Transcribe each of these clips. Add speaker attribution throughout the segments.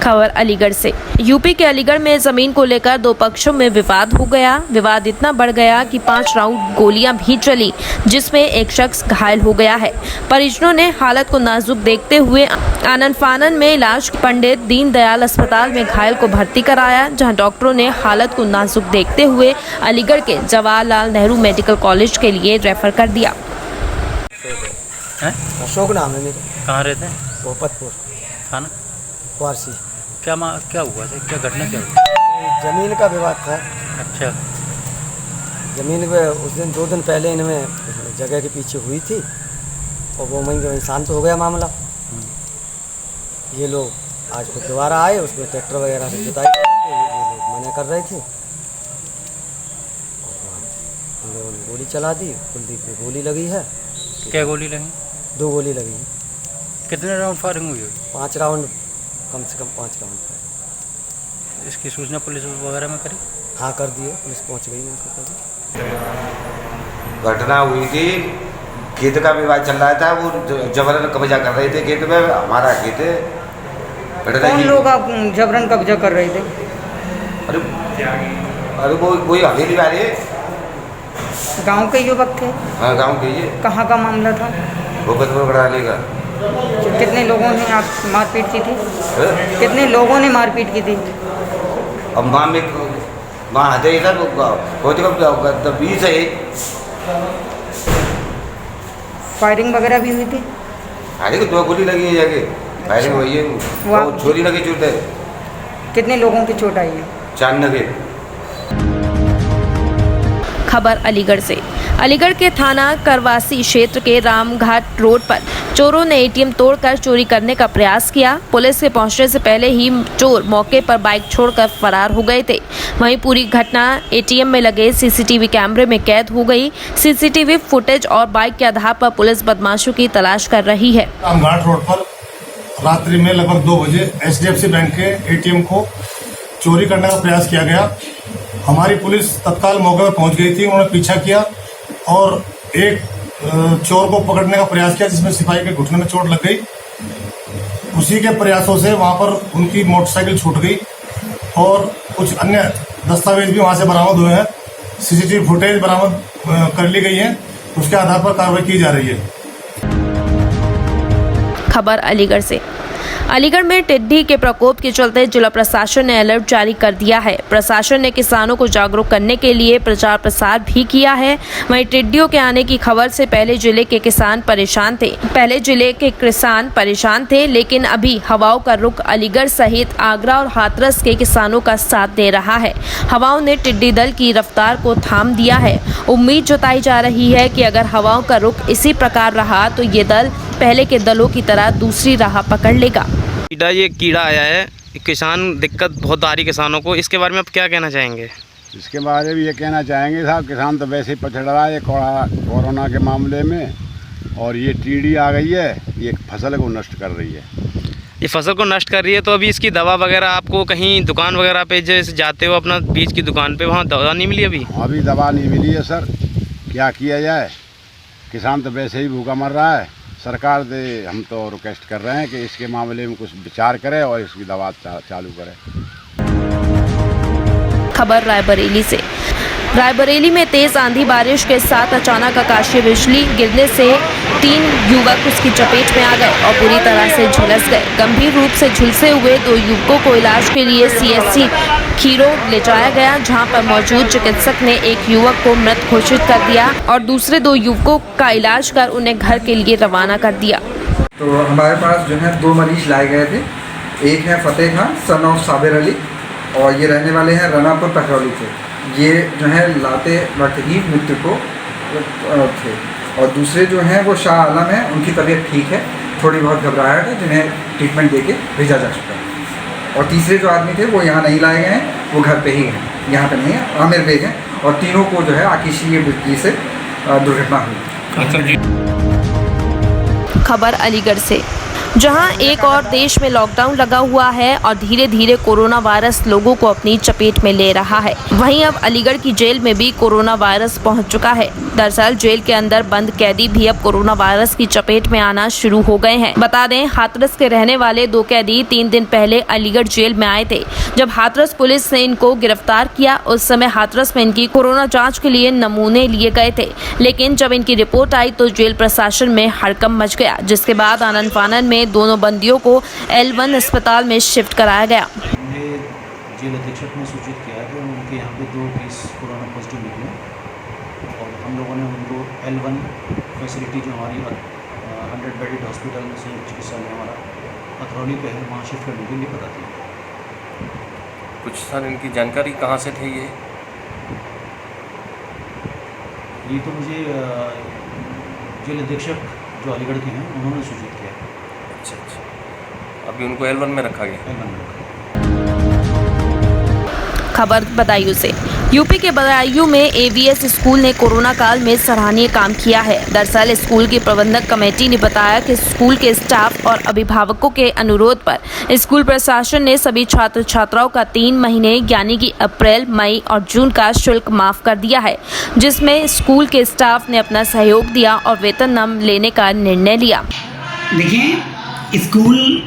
Speaker 1: खबर अलीगढ़ से। यूपी के अलीगढ़ में जमीन को लेकर दो पक्षों में विवाद हो गया। विवाद इतना बढ़ गया कि 5 राउंड गोलियां भी चली, जिसमें एक शख्स घायल हो गया है। परिजनों ने हालत को नाजुक देखते हुए आनन फानन में इलाज पंडित दीनदयाल अस्पताल में घायल को भर्ती कराया, जहां डॉक्टरों ने हालत को नाजुक देखते हुए अलीगढ़ के जवाहरलाल नेहरू मेडिकल कॉलेज के लिए रेफर कर दिया।
Speaker 2: अशोक नाम है मेरा।
Speaker 3: कहाँ रहते हैं?
Speaker 2: भोपतपुर
Speaker 3: थाना
Speaker 2: वारसी।
Speaker 3: क्या हुआ था? क्या घटना क्या हुई?
Speaker 2: जमीन का विवाद था।
Speaker 3: अच्छा।
Speaker 2: जमीन पे उस दिन 2 दिन पहले इनमें जगह के पीछे हुई थी और वो वहीं शांत हो गया मामला। ये लोग आज फिर दोबारा आए, उसमें ट्रैक्टर वगैरह से जुताई कर रहे थे, ये लोग मना कर रहे थे। हम लोगों ने गोली चला दी। कुलदीप में गोली लगी है।
Speaker 3: क्या गोली लगी?
Speaker 2: 2 गोली लगी।
Speaker 3: कितने राउंड फायरिंग हुई?
Speaker 2: 5 राउंड, कम से कम 5 राउंड।
Speaker 3: इसकी सूचना पुलिस वगैरह में करी?
Speaker 2: हाँ कर दिए, पुलिस पहुंच गई मौके पर।
Speaker 4: घटना हुई थी, खेत का विवाद चल रहा था। वो जबरन कब्जा कर रहे थे खेत में, हमारा खेत है।
Speaker 5: कौन लोग आप जबरन कब्जा कर रहे थे?
Speaker 4: अरे वो कोई हवेली वाले
Speaker 5: गांव के युवक थे?
Speaker 4: हाँ गाँव के। ये
Speaker 5: कहाँ का मामला था?
Speaker 4: भोपतपुर बढ़ाने का।
Speaker 5: कितने लोगों ने आप मारपीट की थी? कितने लोगों ने मारपीट की थी?
Speaker 4: अब माँ हथे इधर बहुत 20 है।
Speaker 5: फायरिंग वगैरह भी हुई थी?
Speaker 4: अरे 2 गोली लगी है जाके, फायरिंग हुई है। वो छोरी लगी चोट है।
Speaker 5: कितने लोगों की चोट आई है?
Speaker 4: 4 लगे।
Speaker 1: खबर अलीगढ़ से। अलीगढ़ के थाना करवासी क्षेत्र के रामघाट रोड पर चोरों ने एटीएम तोड़कर चोरी करने का प्रयास किया। पुलिस के पहुंचने से पहले ही चोर मौके पर बाइक छोड़कर फरार हो गए थे। वहीं पूरी घटना एटीएम में लगे सीसीटीवी कैमरे में कैद हो गई। सीसीटीवी फुटेज और बाइक के आधार पर पुलिस बदमाशों की तलाश कर रही है।
Speaker 6: रामघाट रोड पर रात्रि में लगभग 2 बजे HDFC बैंक के एटीएम को चोरी करने का प्रयास किया गया। हमारी पुलिस तत्काल मौके पर पहुंच गई थी। उन्होंने पीछा किया और एक चोर को पकड़ने का प्रयास किया, जिसमें सिपाही के घुटने में चोट लग गई। उसी के प्रयासों से वहां पर उनकी मोटरसाइकिल छूट गई और कुछ अन्य दस्तावेज भी वहां से बरामद हुए हैं। सीसीटीवी फुटेज बरामद कर ली गई है, उसके आधार पर कार्रवाई की जा रही है।
Speaker 1: खबर अलीगढ़ से। अलीगढ़ में टिड्डी के प्रकोप के चलते जिला प्रशासन ने अलर्ट जारी कर दिया है। प्रशासन ने किसानों को जागरूक करने के लिए प्रचार प्रसार भी किया है। वहीं टिड्डियों के आने की खबर से पहले जिले के किसान परेशान थे, लेकिन अभी हवाओं का रुख अलीगढ़ सहित आगरा और हाथरस के किसानों का साथ दे रहा है। हवाओं ने टिड्डी दल की रफ्तार को थाम दिया है। उम्मीद जताई जा रही है कि अगर हवाओं का रुख इसी प्रकार रहा तो ये दल पहले के दलों की तरह दूसरी राह पकड़ लेगा।
Speaker 7: ये कीड़ा आया है, किसान दिक्कत बहुत आ रही किसानों को, इसके बारे में आप क्या कहना चाहेंगे?
Speaker 8: इसके बारे में ये कहना चाहेंगे साहब, किसान तो वैसे ही पछड़ रहा है कोरोना के मामले में, और ये टीडी आ गई है, ये फसल को नष्ट कर रही है।
Speaker 7: ये फसल को नष्ट कर रही है, तो अभी इसकी दवा वगैरह आपको कहीं दुकान वगैरह पे जैसे जाते हो अपना बीज की दुकान पे, वहाँ दवा नहीं मिली?
Speaker 8: अभी दवा नहीं मिली है सर, क्या किया जाए? किसान तो वैसे ही भूखा मर रहा है। सरकार से हम तो रिक्वेस्ट कर रहे हैं कि इसके मामले में कुछ विचार करे और इसकी दवा चालू करे।
Speaker 1: खबर रायबरेली से। रायबरेली में तेज आंधी बारिश के साथ अचानक आकाशीय बिजली गिरने से 3 युवक उसकी चपेट में आ गए और पूरी तरह से झुलस गए। गंभीर रूप से झुलसे हुए 2 युवकों को इलाज के लिए CHC खीरो ले जाया गया, जहां पर मौजूद चिकित्सक ने एक युवक को मृत घोषित कर दिया और दूसरे 2 युवकों का इलाज कर उन्हें घर के लिए रवाना कर दिया।
Speaker 9: तो हमारे पास जो है 2 मरीज लाए गए थे। एक है फतेह खान सन ऑफ साबिर अली, और ये रहने वाले हैं रनापुर पकरौली से। ये जो है लाते वक्त ही मृत्यु को थे। और दूसरे जो हैं वो शाह आलम है, उनकी तबीयत ठीक है, थोड़ी बहुत घबराहट है, जिन्हें ट्रीटमेंट देके भेजा जा चुका है। और तीसरे जो आदमी थे वो यहाँ नहीं लाए गए हैं, वो घर पे ही हैं, यहाँ पे नहीं है, आमिर बेग हैं। और तीनों को जो है आकाशीय बिजली से दुर्घटना हुई।
Speaker 1: खबर अलीगढ़ से। जहां एक और देश में लॉकडाउन लगा हुआ है और धीरे धीरे कोरोना वायरस लोगों को अपनी चपेट में ले रहा है, वहीं अब अलीगढ़ की जेल में भी कोरोना वायरस पहुंच चुका है। दरअसल जेल के अंदर बंद कैदी भी अब कोरोना वायरस की चपेट में आना शुरू हो गए हैं। बता दें, हाथरस के रहने वाले 2 कैदी 3 दिन पहले अलीगढ़ जेल में आए थे। जब हाथरस पुलिस ने इनको गिरफ्तार किया, उस समय हाथरस में इनकी कोरोना जाँच के लिए नमूने लिए गए थे, लेकिन जब इनकी रिपोर्ट आई तो जेल प्रशासन में हड़कंप मच गया, जिसके बाद आनन फानन में दोनों बंदियों को L1 अस्पताल में शिफ्ट कराया गया।
Speaker 10: हमने जेल अधीक्षक ने सूचित किया कि उनके यहाँ पे 2 केस कोरोना पॉजिटिव निकले और हम लोगों ने उनको L1 फैसिलिटी जो हमारी 100 बेडेड हॉस्पिटल में से चिकित्सालय हमारा अथरौली पे है, वहाँ शिफ्ट करने के लिए पता थी।
Speaker 11: कुछ सर इनकी जानकारी कहाँ से थी
Speaker 10: ये तो मुझे जेल अधीक्षक जो अलीगढ़ के हैं उन्होंने सूचित किया।
Speaker 11: अच्छा, अभी उनको L1 में रखा गया।
Speaker 10: L1 में रखा गया।
Speaker 1: खबर बदायूं से। यूपी के बदायूं में AVS स्कूल ने कोरोना काल में सराहनीय काम किया है। दरअसल स्कूल की प्रबंधक कमेटी ने बताया कि स्कूल के स्टाफ और अभिभावकों के अनुरोध पर स्कूल प्रशासन ने सभी छात्र छात्राओं का 3 महीने यानी कि अप्रैल, मई और जून का शुल्क माफ कर दिया है, जिसमें स्कूल के स्टाफ ने अपना सहयोग दिया और वेतन न लेने का निर्णय लिया।
Speaker 12: देखिए, स्कूल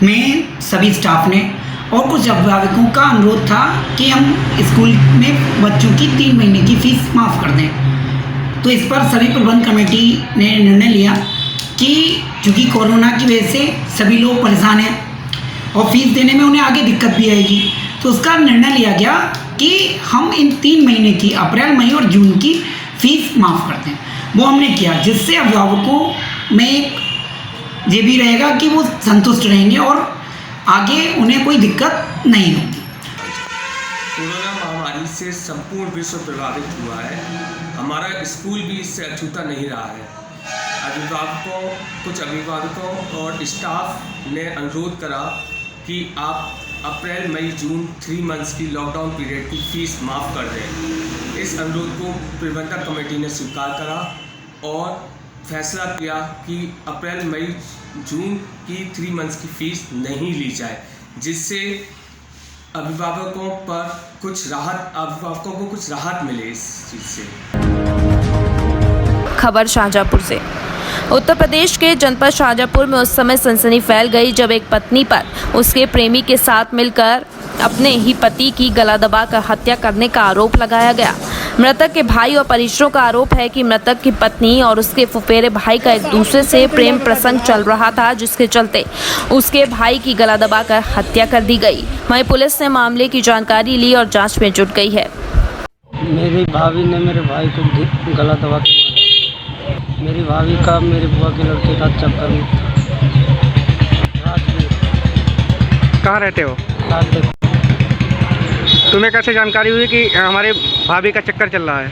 Speaker 12: में सभी स्टाफ ने और कुछ अभिभावकों का अनुरोध था कि हम स्कूल में बच्चों की 3 महीने की फीस माफ़ कर दें। तो इस पर सभी प्रबंध कमेटी ने निर्णय लिया कि चूँकि कोरोना की वजह से सभी लोग परेशान हैं और फीस देने में उन्हें आगे दिक्कत भी आएगी, तो उसका निर्णय लिया गया कि हम इन 3 महीने की अप्रैल, मई और जून की फीस माफ़ कर दें। वो हमने किया, जिससे अभिभावकों में ये भी रहेगा कि वो संतुष्ट रहेंगे और आगे उन्हें कोई दिक्कत नहीं होगी।
Speaker 13: कोरोना महामारी से संपूर्ण विश्व प्रभावित हुआ है। हमारा स्कूल भी इससे अछूता नहीं रहा है। कुछ अभिभावकों और स्टाफ ने अनुरोध करा कि आप अप्रैल, मई, जून 3 मंथ्स की लॉकडाउन पीरियड की फ़ीस माफ़ कर दें। इस अनुरोध को प्रबंधक कमेटी ने स्वीकार करा और फैसला किया कि अप्रैल, मई, जून की 3 मंथ्स की फ़ीस नहीं ली जाए, जिससे अभिभावकों को कुछ राहत मिले इस चीज़ से।
Speaker 1: खबर शाहजहाँपुर से। उत्तर प्रदेश के जनपद शाहजहाँपुर में उस समय सनसनी फैल गई जब एक पत्नी पर उसके प्रेमी के साथ मिलकर अपने ही पति की गला दबाकर हत्या करने का आरोप लगाया गया। मृतक के भाई और परिजनों का आरोप है कि मृतक की पत्नी और उसके फुफेरे भाई का एक दूसरे से प्रेम प्रसंग चल रहा था, जिसके चलते उसके भाई की गला दबाकर हत्या कर दी गई। वहीं पुलिस ने मामले की जानकारी ली और जांच में जुट गई है।
Speaker 2: मेरी भाभी ने मेरे भाई को गला दबा के मारा। मेरी भाभी का मेरे बुआ के लड़के का चक्कर में
Speaker 7: कहाँ रहते हो?
Speaker 2: था।
Speaker 7: तुम्हें कैसे जानकारी हुई कि हमारे भाभी का चक्कर चल रहा है?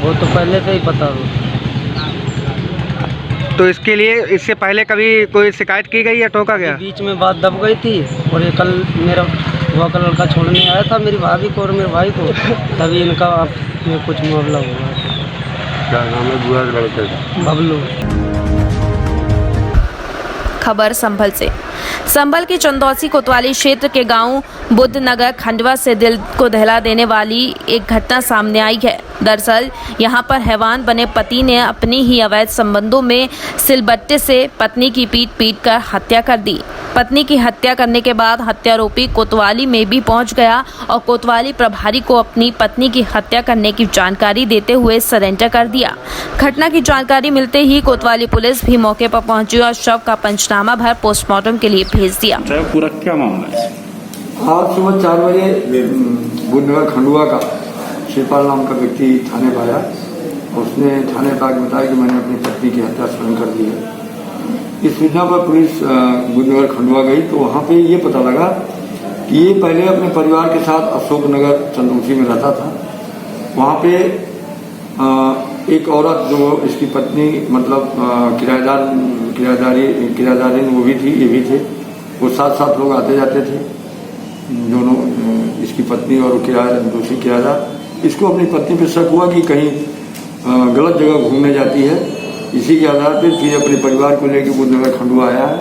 Speaker 2: वो तो पहले से ही पता हो।
Speaker 7: तो इसके लिए इससे पहले कभी कोई शिकायत की गई या टोका गया?
Speaker 2: बीच में बात दब गई थी और ये कल मेरा बुआ का लड़का छोड़ने आया था मेरी भाभी को और मेरे भाई को, तभी इनका में कुछ मामला हुआ।
Speaker 8: क्या नाम है बुआ के लड़के का?
Speaker 2: बबलू।
Speaker 1: खबर संभल से। संभल के चंदौसी कोतवाली क्षेत्र के गांव बुद्धनगर खंडवा से दिल को दहला देने वाली एक घटना सामने आई है। दरअसल यहां पर हैवान बने पति ने अपनी ही अवैध संबंधों में सिलबट्टे से पत्नी की पीट कर हत्या कर दी। पत्नी की हत्या करने के बाद हत्यारोपी कोतवाली में भी पहुंच गया और कोतवाली प्रभारी को अपनी पत्नी की हत्या करने की जानकारी देते हुए सरेंडर कर दिया। घटना की जानकारी मिलते ही कोतवाली पुलिस भी मौके पर पहुंची और शव का पंचनामा भर पोस्टमार्टम के लिए भेज दिया।
Speaker 8: पूरा क्या मामला है?
Speaker 14: आज सुबह 4 बजे बुद्धनगर खंडवा का शिवपाल नाम का व्यक्ति थाने पर आया। उसने थाने पर आके बताया कि मैंने अपनी पत्नी की हत्या स्वयं कर दी है। इस सूचना पर पुलिस बुद्धनगर खंडवा गई तो वहाँ पे ये पता लगा कि ये पहले अपने परिवार के साथ अशोकनगर चंदौसी में रहता था। वहाँ पे एक औरत जो इसकी पत्नी मतलब किराएदारी वो भी थी, ये भी थे, वो साथ लोग आते जाते थे दोनों, इसकी पत्नी और दूसरी किराएदार। इसको अपनी पत्नी पे शक हुआ कि कहीं गलत जगह घूमने जाती है इसी के आधार पर फिर अपने परिवार को लेकर बुद्धनगर खंडुआ आया है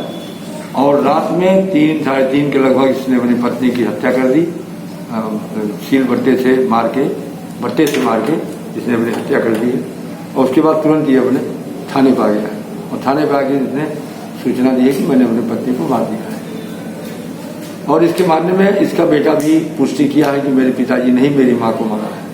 Speaker 14: और रात में 3 साढ़े 3 के लगभग इसने अपनी पत्नी की हत्या कर दी। सील बट्टे से मार के इसने अपनी हत्या कर दी है और उसके बाद तुरंत ये अपने थाने पर आ गया है और थाने पर आके इसने सूचना दी है कि मैंने अपनी पत्नी को मार दिया है और इसके मानने में इसका बेटा भी पुष्टि किया है कि मेरे पिताजी नहीं मेरी मां को मारा है।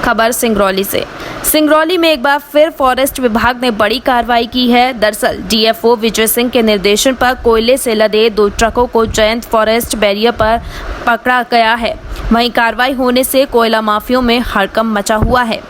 Speaker 1: खबर सिंगरौली से। सिंगरौली में एक बार फिर फॉरेस्ट विभाग ने बड़ी कार्रवाई की है। दरअसल डीएफओ विजय सिंह के निर्देशन पर कोयले से लदे 2 ट्रकों को जयंत फॉरेस्ट बैरियर पर पकड़ा गया है। वहीं कार्रवाई होने से कोयला माफियों में हड़कंप मचा हुआ है।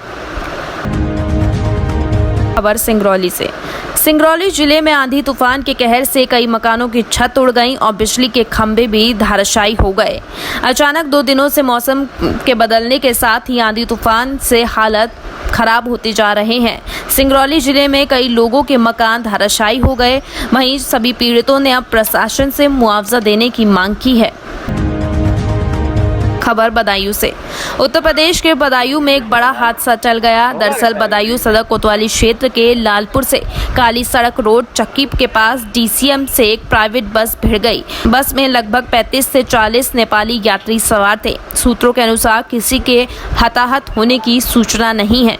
Speaker 1: खबर सिंगरौली से। सिंगरौली जिले में आंधी तूफान के कहर से कई मकानों की छत उड़ गई और बिजली के खंभे भी धराशायी हो गए। अचानक 2 दिनों से मौसम के बदलने के साथ ही आंधी तूफान से हालत खराब होते जा रहे हैं। सिंगरौली जिले में कई लोगों के मकान धराशायी हो गए। वहीं सभी पीड़ितों ने अब प्रशासन से मुआवजा देने की मांग की है। खबर बदायूं से। उत्तर प्रदेश के बदायूं में एक बड़ा हादसा टल गया। दरअसल बदायूं सदर कोतवाली क्षेत्र के लालपुर से काली सड़क रोड चक्की के पास डीसीएम से एक प्राइवेट बस भिड़ गई। बस में लगभग 35 से 40 नेपाली यात्री सवार थे। सूत्रों के अनुसार किसी के हताहत होने की सूचना नहीं है।